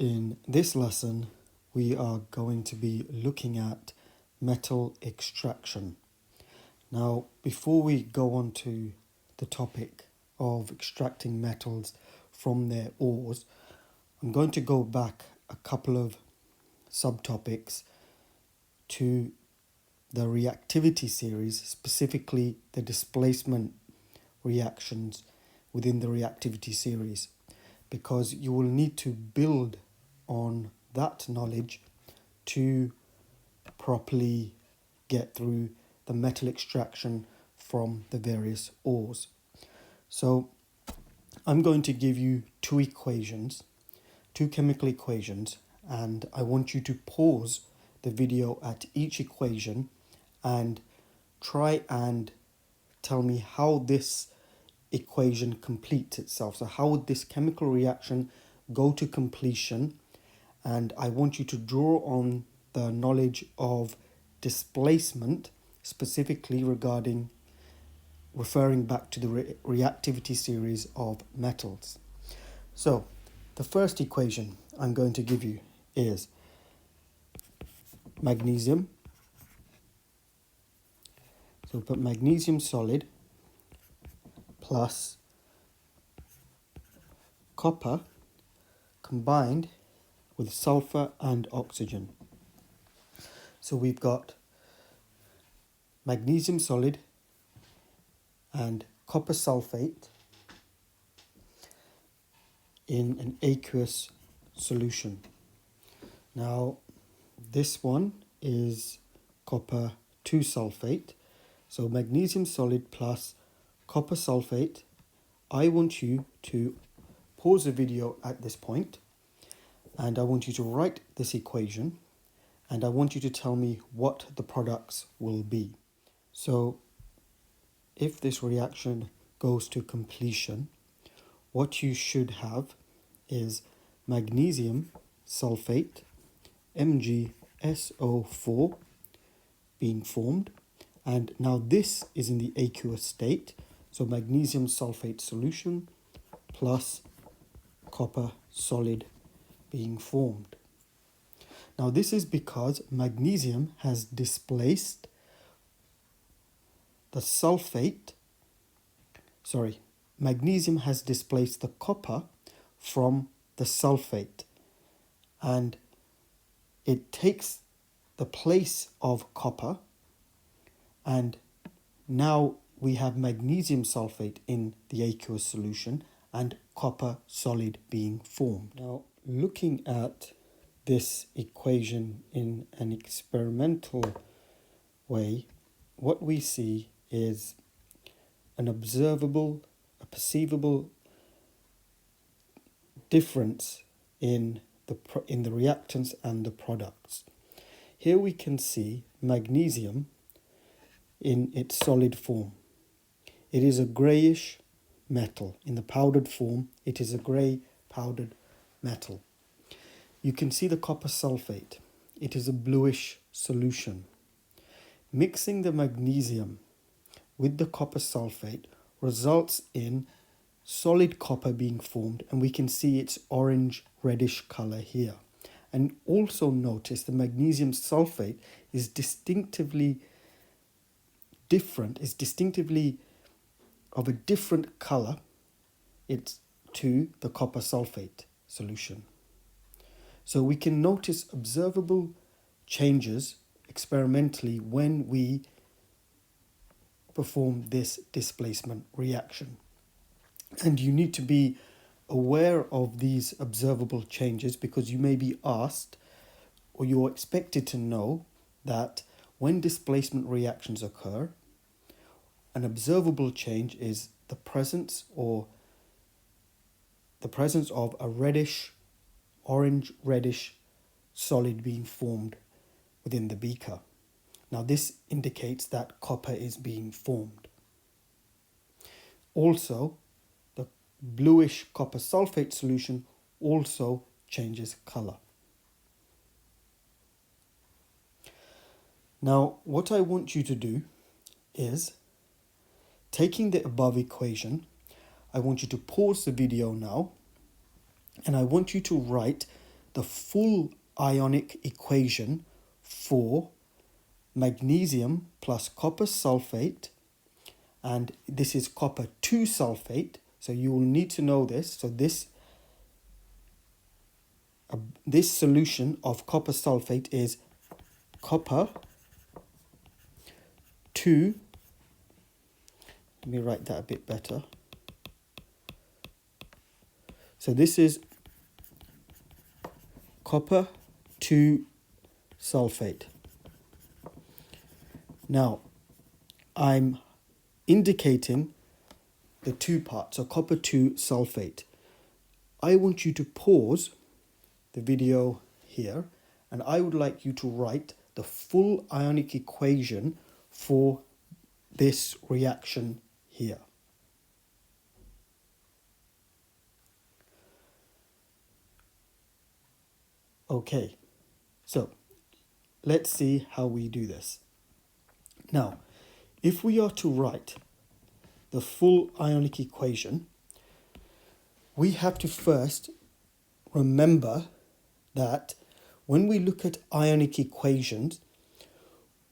In this lesson, we are going to be looking at metal extraction. Now, before we go on to the topic of extracting metals from their ores, I'm going to go back a couple of subtopics to the reactivity series, specifically the displacement reactions within the reactivity series, because you will need to build on that knowledge to properly get through the metal extraction from the various ores. So I'm going to give you two chemical equations, and I want you to pause the video at each equation and try and tell me how this equation completes itself. So how would this chemical reaction go to completion? And I want you to draw on the knowledge of displacement, specifically referring back to the reactivity series of metals. So the first equation I'm going to give you is magnesium. So we'll put magnesium solid plus copper combined with sulfur and oxygen. So we've got magnesium solid and copper sulfate in an aqueous solution. Now this one is copper 2 sulfate. So magnesium solid plus copper sulfate. I want you to pause the video at this point, and I want you to write this equation, and I want you to tell me what the products will be. So if this reaction goes to completion, what you should have is magnesium sulfate, MgSO4, being formed. And now this is in the aqueous state, so magnesium sulfate solution plus copper solid being formed. Now this is because magnesium has displaced the copper from the sulfate, and it takes the place of copper, and now we have magnesium sulfate in the aqueous solution and copper solid being formed. Now, looking at this equation in an experimental way, what we see is a perceivable difference in the reactants and the products. Here we can see magnesium in its solid form. It is a greyish metal. In the powdered form, it is a grey powdered metal. You can see the copper sulfate. It is a bluish solution. Mixing the magnesium with the copper sulfate results in solid copper being formed, and we can see its orange reddish colour here. And also notice the magnesium sulfate is distinctively of a different colour to the copper sulfate solution. So we can notice observable changes experimentally when we perform this displacement reaction. And you need to be aware of these observable changes, because you may be asked, or you're expected to know, that when displacement reactions occur, an observable change is the presence of a orange reddish solid being formed within the beaker. Now this indicates that copper is being formed. Also, the bluish copper sulfate solution also changes colour. Now what I want you to do is, taking the above equation, I want you to pause the video now, and I want you to write the full ionic equation for magnesium plus copper sulfate, and this is copper 2 sulfate, so you will need to know this. So this solution of copper sulfate is copper 2, let me write that a bit better. So this is copper 2 sulfate. Now, I'm indicating the two parts, so copper 2 sulfate. I want you to pause the video here, and I would like you to write the full ionic equation for this reaction here. Okay, so let's see how we do this. Now, if we are to write the full ionic equation, we have to first remember that when we look at ionic equations,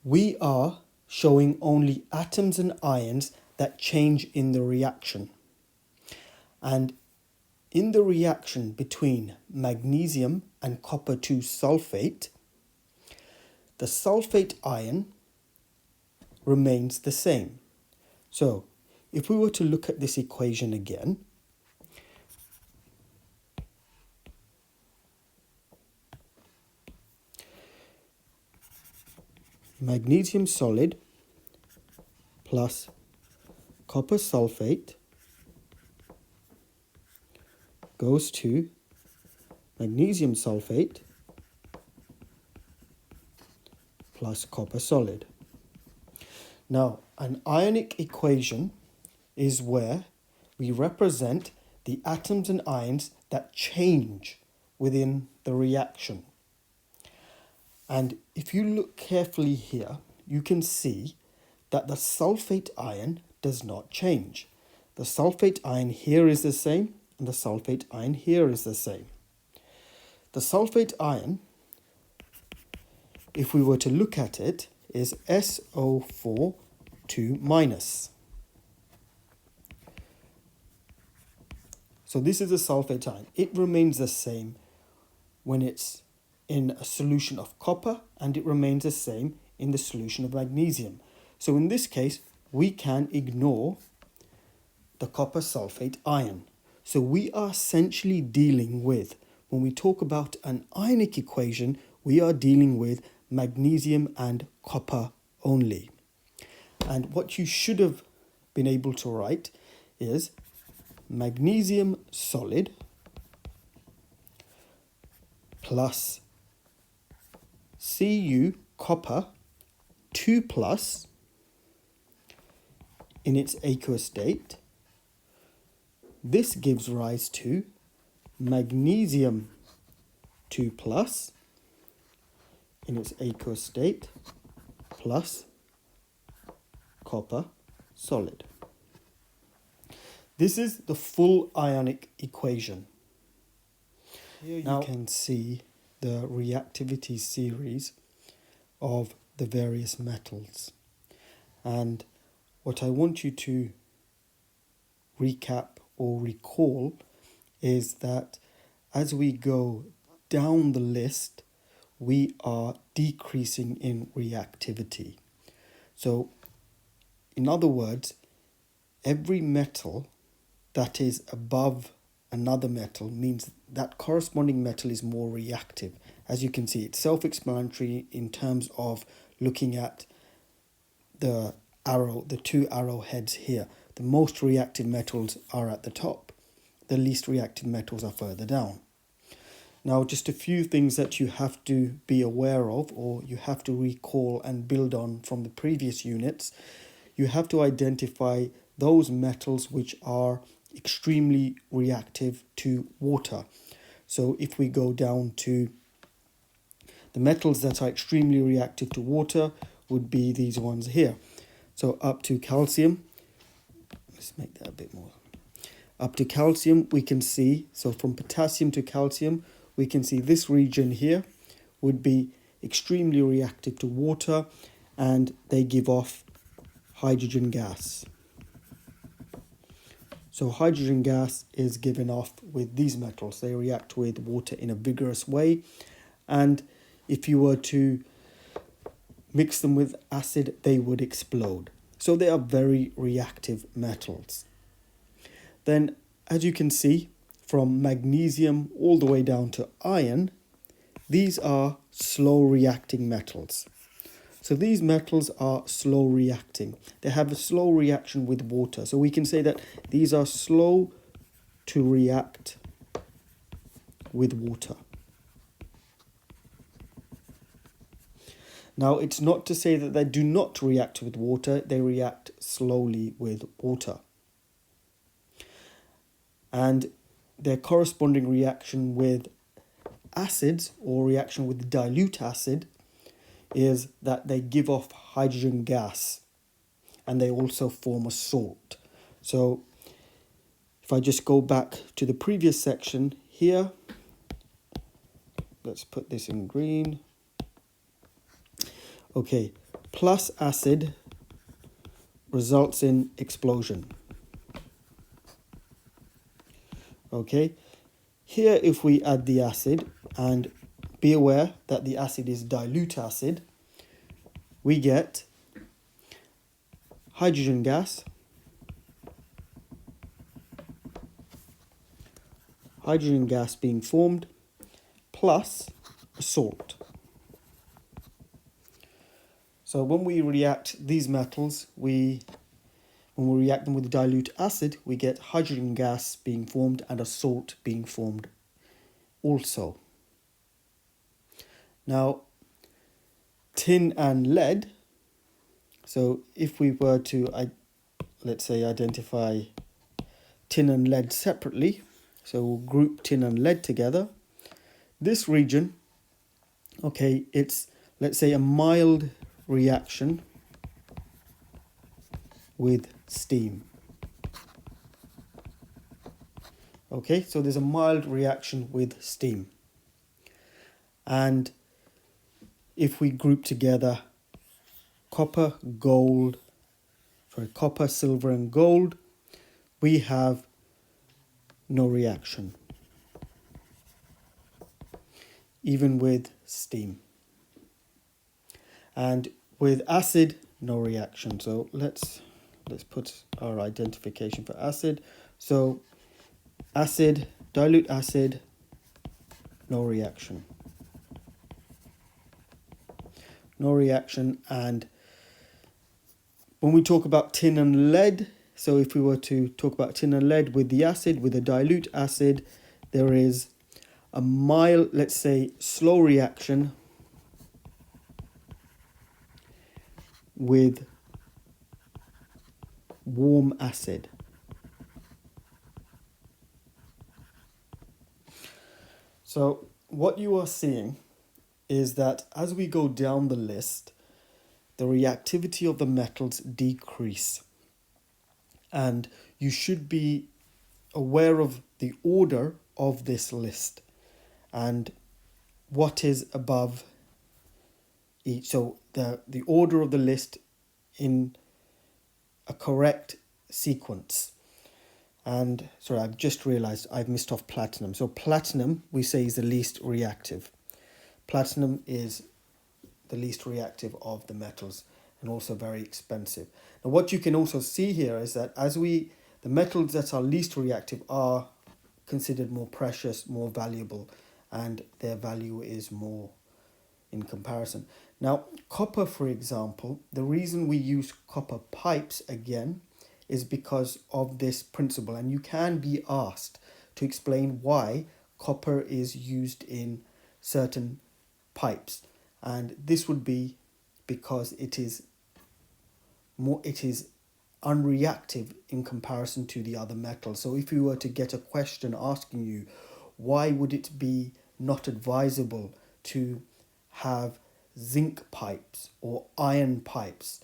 we are showing only atoms and ions that change in the reaction. And in the reaction between magnesium and copper 2 sulfate, the sulfate ion remains the same. So if we were to look at this equation again, magnesium solid plus copper sulfate goes to magnesium sulfate plus copper solid. Now, an ionic equation is where we represent the atoms and ions that change within the reaction. And if you look carefully here, you can see that the sulfate ion does not change. The sulfate ion here is the same, and the sulfate ion here is the same. The sulfate ion, if we were to look at it, is SO4 2 minus. So this is a sulfate ion. It remains the same when it's in a solution of copper, and it remains the same in the solution of magnesium. So in this case, we can ignore the copper sulfate ion. So we are essentially dealing with, when we talk about an ionic equation, we are dealing with magnesium and copper only. And what you should have been able to write is magnesium solid plus Cu copper 2 plus in its aqueous state. This gives rise to magnesium 2 plus in its aqueous state plus copper solid. This is the full ionic equation. Here you can see the reactivity series of the various metals. And what I want you to recap or recall is that as we go down the list, we are decreasing in reactivity. So, in other words, every metal that is above another metal means that corresponding metal is more reactive. As you can see, it's self-explanatory in terms of looking at the two arrowheads here. The most reactive metals are at the top. The least reactive metals are further down. Now, just a few things that you have to be aware of, or you have to recall and build on from the previous units. You have to identify those metals which are extremely reactive to water. So if we go down to the metals that are extremely reactive to water, would be these ones here. So up to calcium, let's make that a bit more. Up to calcium, we can see, so from potassium to calcium, we can see this region here would be extremely reactive to water, and they give off hydrogen gas. So hydrogen gas is given off with these metals. They react with water in a vigorous way, and if you were to mix them with acid, they would explode. So they are very reactive metals. Then, as you can see, from magnesium all the way down to iron, these are slow reacting metals. So these metals are slow reacting. They have a slow reaction with water. So we can say that these are slow to react with water. Now, it's not to say that they do not react with water. They react slowly with water. And their corresponding reaction with acids, or reaction with dilute acid, is that they give off hydrogen gas, and they also form a salt. So if I just go back to the previous section here, let's put this in green. Okay, plus acid results in explosion. Okay, here if we add the acid, and be aware that the acid is dilute acid, we get hydrogen gas, being formed, plus a salt. So when we react these metals, when we react them with dilute acid, we get hydrogen gas being formed and a salt being formed also. Now, tin and lead. So if we were to, let's say, identify tin and lead separately, so we'll group tin and lead together. This region, okay, it's, let's say, a mild reaction with steam. Okay, so there's a mild reaction with steam. And if we group together copper, silver and gold, we have no reaction, even with steam. And with acid, no reaction. So let's put our identification for acid. So acid, dilute acid, no reaction. No reaction. And when we talk about tin and lead, so if we were to talk about tin and lead with the acid, with a dilute acid, there is a mild, let's say, slow reaction with warm acid. So what you are seeing is that as we go down the list, the reactivity of the metals decrease. And you should be aware of the order of this list and what is above each. So the order of the list in a correct sequence. And sorry, I've just realized I've missed off platinum. So platinum, we say, is the least reactive. Platinum is the least reactive of the metals and also very expensive. Now what you can also see here is that the metals that are least reactive are considered more precious, more valuable, and their value is more in comparison. Now, copper, for example, the reason we use copper pipes again is because of this principle, and you can be asked to explain why copper is used in certain pipes, and this would be because it is unreactive in comparison to the other metals. So if you were to get a question asking you why would it be not advisable to have zinc pipes or iron pipes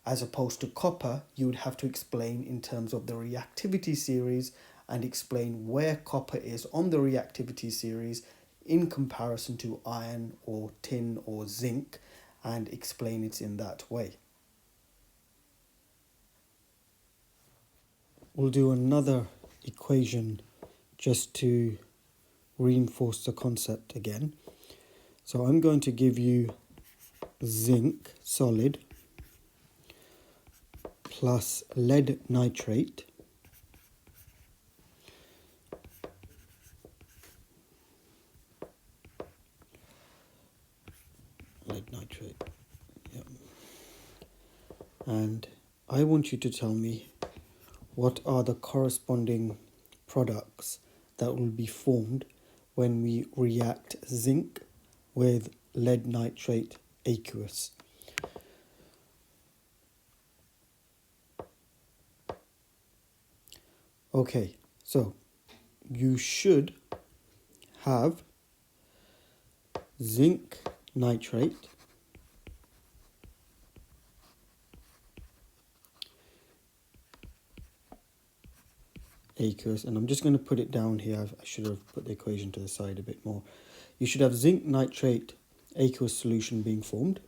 as opposed to copper, you would have to explain in terms of the reactivity series and explain where copper is on the reactivity series in comparison to iron or tin or zinc and explain it in that way. We'll do another equation just to reinforce the concept again. So I'm going to give you zinc solid plus lead nitrate yep. And I want you to tell me what are the corresponding products that will be formed when we react zinc with lead nitrate aqueous. Okay, so you should have zinc nitrate aqueous, and I'm just going to put it down here. I should have put the equation to the side a bit more. You should have zinc nitrate aqueous solution being formed.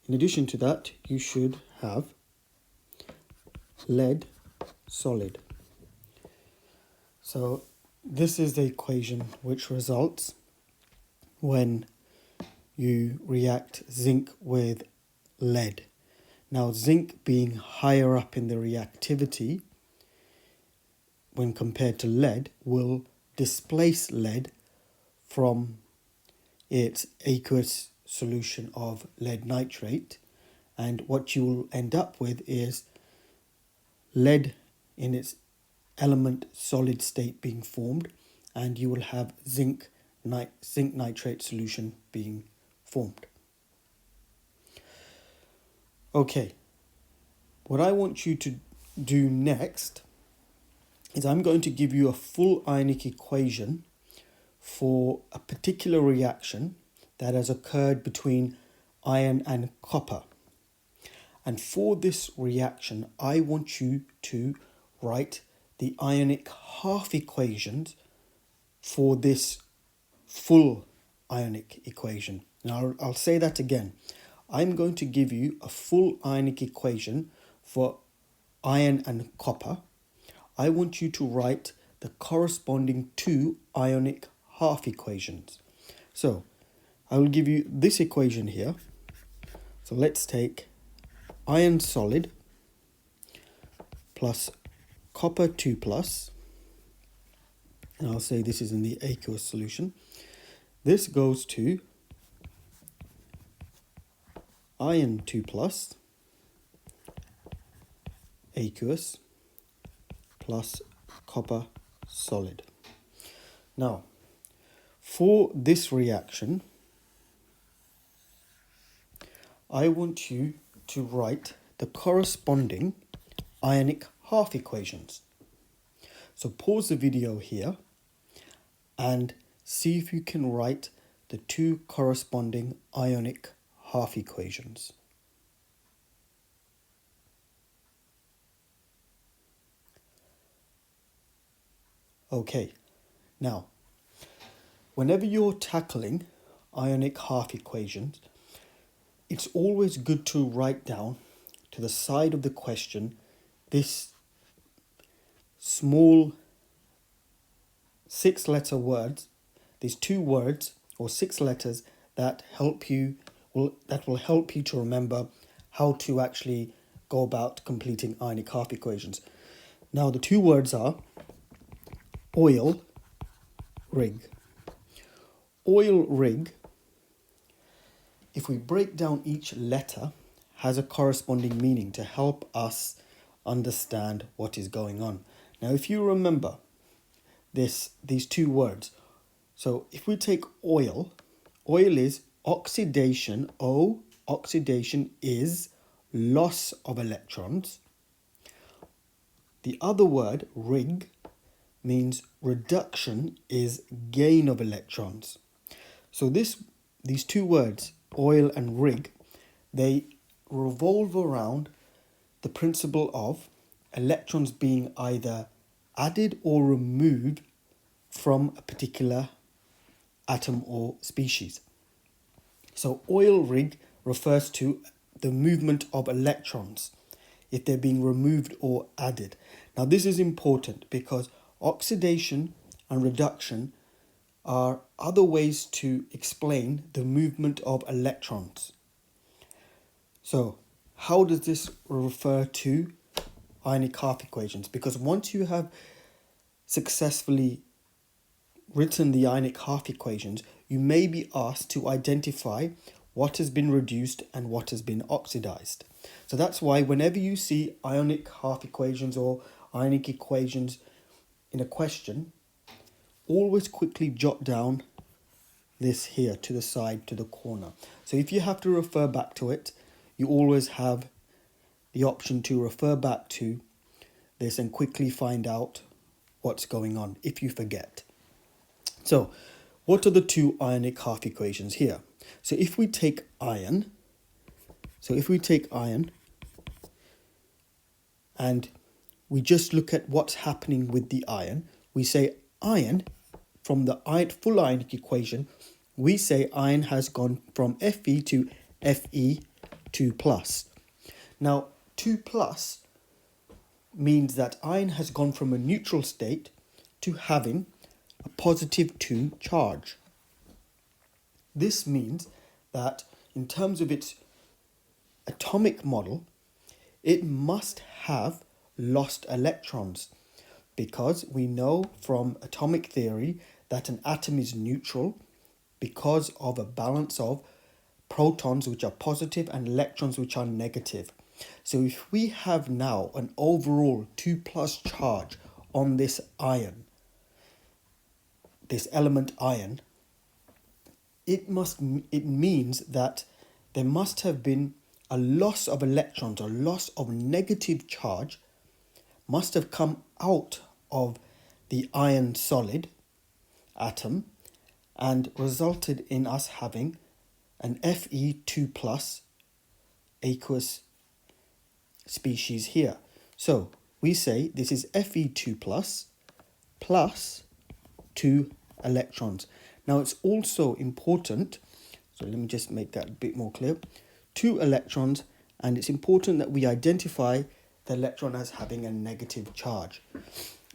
In addition to that, you should have lead solid. So this is the equation which results when you react zinc with lead. Now, zinc being higher up in the reactivity when compared to lead will displace lead from its aqueous solution of lead nitrate, and what you will end up with is lead in its element solid state being formed, and you will have zinc nitrate solution being formed. Okay, what I want you to do next is I'm going to give you a full ionic equation for a particular reaction that has occurred between iron and copper. And for this reaction, I want you to write the ionic half equations for this full ionic equation. Now, I'll say that again. I'm going to give you a full ionic equation for iron and copper. I want you to write the corresponding two ionic half equations. So, I will give you this equation here. So let's take iron solid plus copper 2 plus, and I'll say this is in the aqueous solution. This goes to iron 2 plus aqueous plus copper solid. Now, for this reaction, I want you to write the corresponding ionic half equations. So pause the video here and see if you can write the two corresponding ionic half equations. Okay, now, whenever you're tackling ionic half equations, it's always good to write down to the side of the question this small 6-letter words, these 2 words or 6 letters that will help you to remember how to actually go about completing ionic half equations. Now, the 2 words are oil rig. Oil rig, if we break down each letter, has a corresponding meaning to help us understand what is going on. Now, if you remember these 2 words, so if we take oil is oxidation. Oxidation is loss of electrons. The other word, rig, means reduction is gain of electrons. So these 2 words, oil and rig, they revolve around the principle of electrons being either added or removed from a particular atom or species. So oil rig refers to the movement of electrons if they're being removed or added. Now this is important because oxidation and reduction are other ways to explain the movement of electrons. So how does this refer to ionic half equations? Because once you have successfully written the ionic half equations, you may be asked to identify what has been reduced and what has been oxidized. So that's why whenever you see ionic half equations or ionic equations in a question, always quickly jot down this here to the side, to the corner. So if you have to refer back to it, you always have the option to refer back to this and quickly find out what's going on if you forget. So what are the two ionic half equations here? So if we take iron, and we just look at what's happening with the iron, we say iron, from the full ionic equation, we say iron has gone from Fe to Fe2+. Now 2+ means that iron has gone from a neutral state to having a positive 2 charge. This means that in terms of its atomic model, it must have lost electrons, because we know from atomic theory that an atom is neutral because of a balance of protons which are positive and electrons which are negative. So if we have now an overall 2+ charge on this iron, this element iron, it means that there must have been a loss of electrons, a loss of negative charge must have come out of the iron solid atom and resulted in us having an Fe2+ aqueous species here. So we say this is Fe2+ plus 2 electrons. Now it's also important, so let me just make that a bit more clear, 2 electrons, and it's important that we identify the electron as having a negative charge.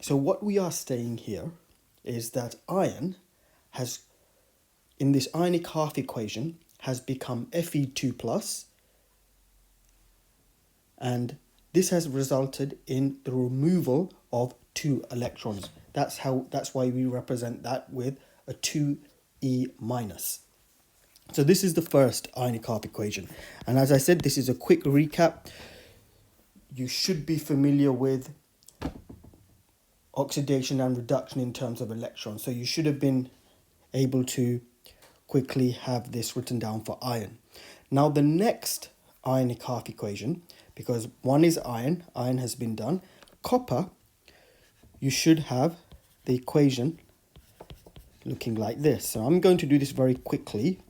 So what we are saying here is that iron has, in this ionic half equation, has become Fe2+, and this has resulted in the removal of 2 electrons. That's why we represent that with a 2E minus. So this is the first ionic half equation. And as I said, this is a quick recap. You should be familiar with oxidation and reduction in terms of electrons. So you should have been able to quickly have this written down for iron. Now the next ionic half equation, because one is iron has been done. Copper, you should have the equation looking like this. So I'm going to do this very quickly.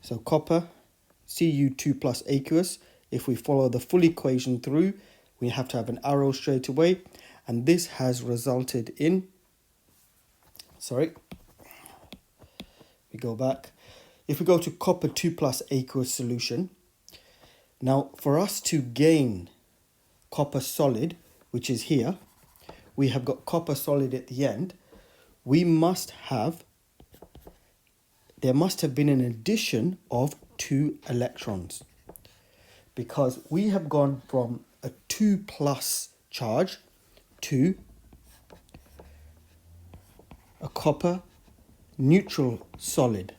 So copper, Cu2+ aqueous. If we follow the full equation through, we have to have an arrow straight away. And this has resulted in, we go back. If we go to copper 2+ aqueous solution, now for us to gain copper solid, which is here, we have got copper solid at the end, there must have been an addition of 2 electrons, because we have gone from a 2+ charge to a copper neutral solid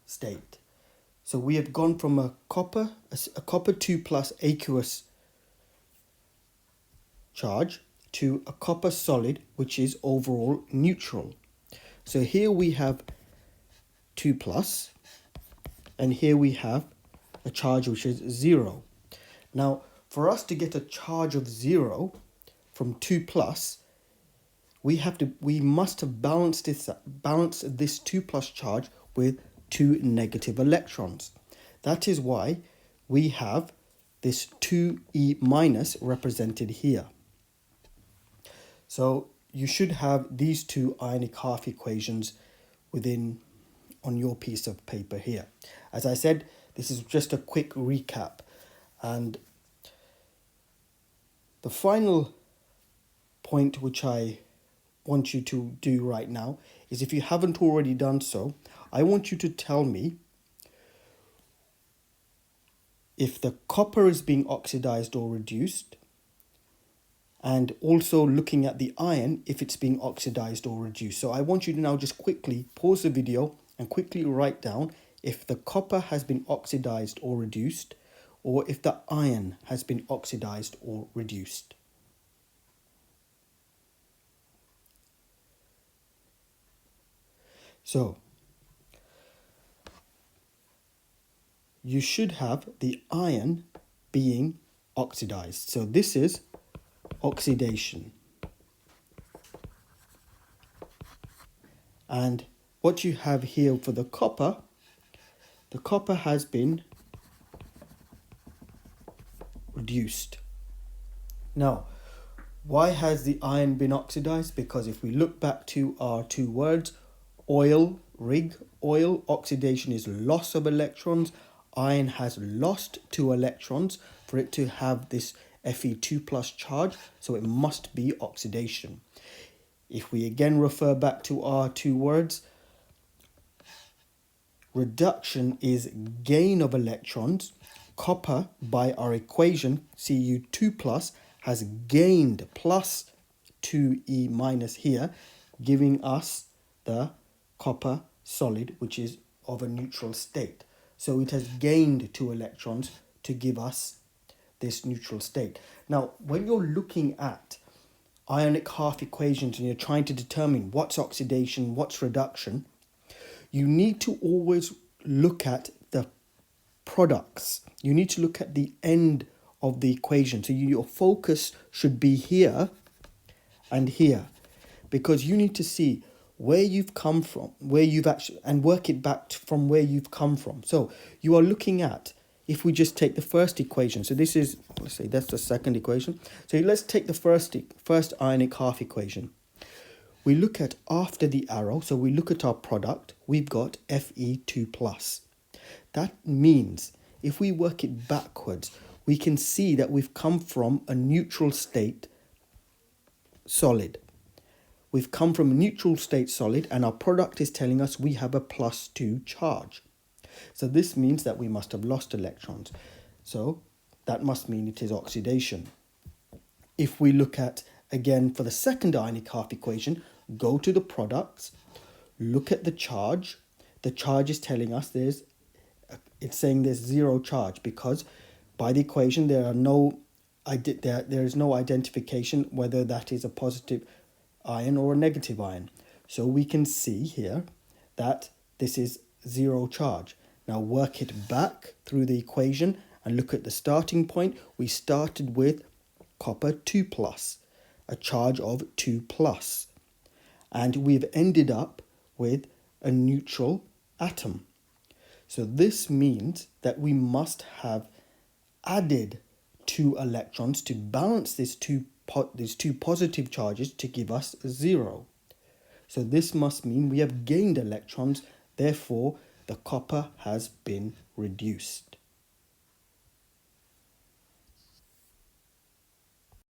state. So we have gone from a copper 2+ aqueous charge to a copper solid, which is overall neutral. So here we have 2+, and here we have a charge which is 0. Now, for us to get a charge of 0 from 2+, we must have balanced this 2+ charge with 2 negative electrons. That is why we have this 2E minus represented here. So you should have these two ionic half equations on your piece of paper here. As I said, this is just a quick recap, and the final point which I want you to do right now is, if you haven't already done so, I want you to tell me if the copper is being oxidized or reduced, and also looking at the iron if it's being oxidized or reduced. So I want you to now just quickly pause the video and quickly write down if the copper has been oxidized or reduced, or if the iron has been oxidized or reduced. So you should have the iron being oxidized. So this is oxidation. And what you have here for the copper has been reduced. Now, why has the iron been oxidized? Because if we look back to our two words, oil, oxidation is loss of electrons. Iron has lost 2 electrons for it to have this Fe2 plus charge, so it must be oxidation. If we again refer back to our two words, reduction is gain of electrons. Copper, by our equation, Cu2 plus, has gained plus 2E minus here, giving us the copper solid, which is of a neutral state. So it has gained 2 electrons to give us this neutral state. Now, when you're looking at ionic half equations and you're trying to determine what's oxidation, what's reduction, you need to always look at the products. You need to look at the end of the equation. So your focus should be here and here, because you need to see where you've come from, where you've actually, and work it back from where you've come from. So you are looking at, if we just take the first equation, so this is, let's say that's the second equation. So let's take the first ionic half equation. We look at after the arrow, so we look at our product, we've got Fe2 plus. That means if we work it backwards, we can see that we've come from a neutral state solid. We've come from a neutral state solid, and our product is telling us we have a +2 charge. So this means that we must have lost electrons. So that must mean it is oxidation. If we look at, again, for the second ionic half equation, go to the products, look at the charge. The charge is telling us it's saying there's 0 charge, because by the equation there is no identification whether that is a positive ion or a negative ion. So we can see here that this is 0 charge. Now work it back through the equation and look at the starting point. We started with copper 2 plus, a charge of 2 plus, and we've ended up with a neutral atom. So this means that we must have added 2 electrons to balance these two positive charges to give us 0. So this must mean we have gained electrons, therefore the copper has been reduced.